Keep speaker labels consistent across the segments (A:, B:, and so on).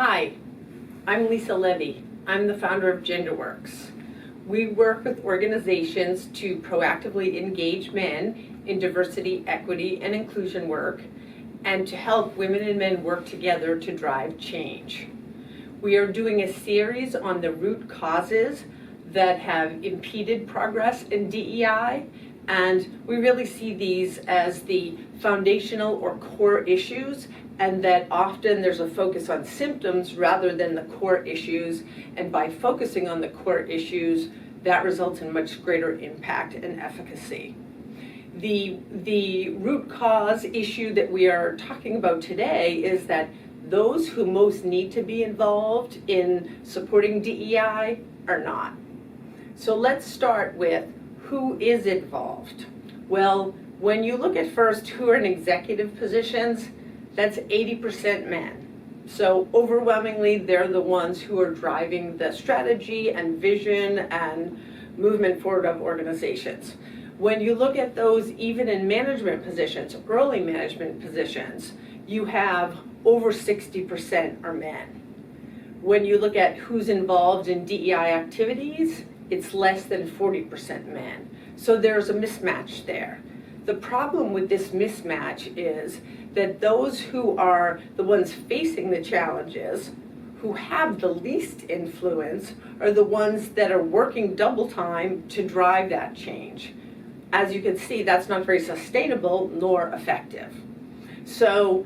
A: Hi, I'm Lisa Levy. I'm the founder of GenderWorks. We work with organizations to proactively engage men in diversity, equity, and inclusion work, and to help women and men work together to drive change. We are doing a series on the root causes that have impeded progress in DEI, and we really see these as the foundational or core issues, and that often there's a focus on symptoms rather than the core issues, and by focusing on the core issues, that results in much greater impact and efficacy. The root cause issue that we are talking about today is that those who most need to be involved in supporting DEI are not. So let's start with who is involved. Well, when you look at first who are in executive positions, that's 80% men. So overwhelmingly, they're the ones who are driving the strategy and vision and movement forward of organizations. When you look at those even in management positions, early management positions, you have over 60% are men. When you look at who's involved in DEI activities, it's less than 40% men. So there's a mismatch there. The problem with this mismatch is that those who are the ones facing the challenges, who have the least influence, are the ones that are working double time to drive that change. As you can see, that's not very sustainable nor effective. So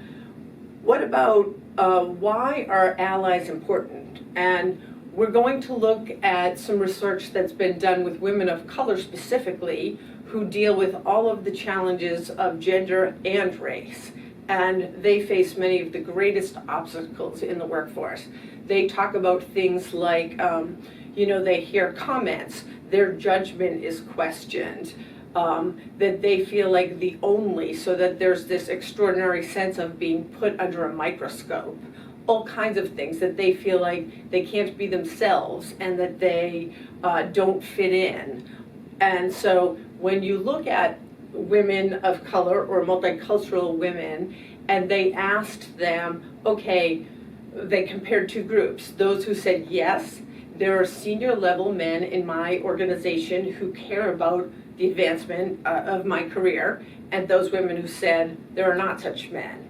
A: what about why are allies important? And we're going to look at some research that's been done with women of color specifically, who deal with all of the challenges of gender and race. And they face many of the greatest obstacles in the workforce. They talk about things like, they hear comments, their judgment is questioned, that they feel like the only, so that there's this extraordinary sense of being put under a microscope. All kinds of things, that they feel like they can't be themselves and that they don't fit in. And so when you look at women of color or multicultural women, and they asked them, okay, they compared two groups. Those who said, yes, there are senior level men in my organization who care about the advancement of my career, and those women who said there are not such men.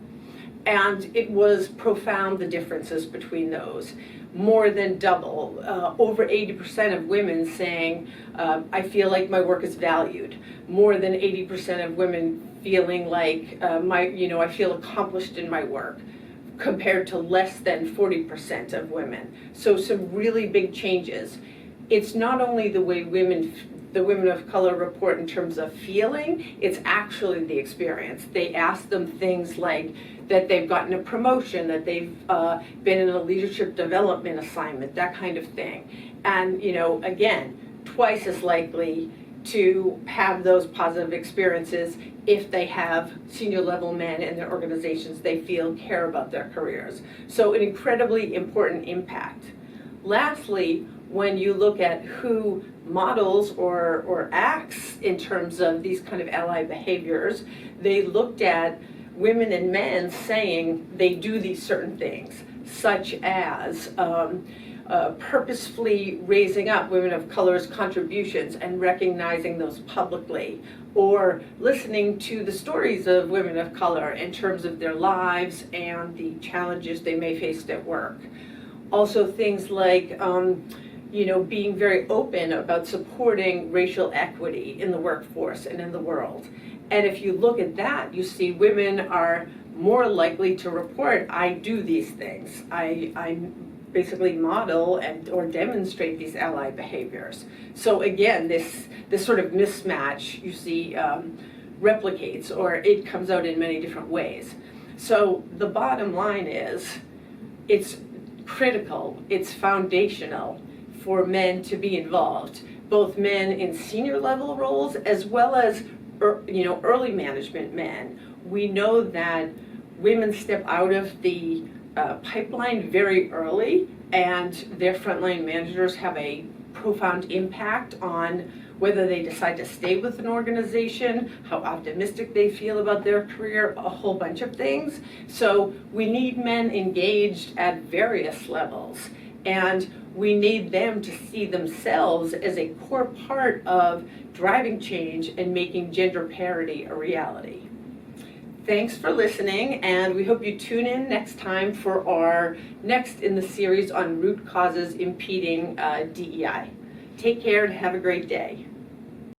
A: And it was profound, the differences between those. More than double, over 80% of women saying, I feel like my work is valued. More than 80% of women feeling like I feel accomplished in my work, compared to less than 40% of women. So some really big changes. It's not only the way the women of color report in terms of feeling, it's actually the experience. They ask them things like that they've gotten a promotion, that they've been in a leadership development assignment, that kind of thing. And again, twice as likely to have those positive experiences if they have senior level men in their organizations they feel care about their careers. So an incredibly important impact. Lastly, when you look at who models or acts in terms of these kind of ally behaviors, they looked at women and men saying they do these certain things, such as purposefully raising up women of color's contributions and recognizing those publicly, or listening to the stories of women of color in terms of their lives and the challenges they may face at work. Also things like being very open about supporting racial equity in the workforce and in the world. And if you look at that, you see women are more likely to report, I do these things. I basically model or demonstrate these ally behaviors. So again, this sort of mismatch you see replicates, or it comes out in many different ways. So the bottom line is, it's critical, it's foundational for men to be involved, both men in senior level roles as well as early management men. We know that women step out of the pipeline very early, and their frontline managers have a profound impact on whether they decide to stay with an organization, how optimistic they feel about their career, a whole bunch of things. So we need men engaged at various levels, and we need them to see themselves as a core part of driving change and making gender parity a reality. Thanks for listening, and we hope you tune in next time for our next in the series on root causes impeding DEI. Take care and have a great day.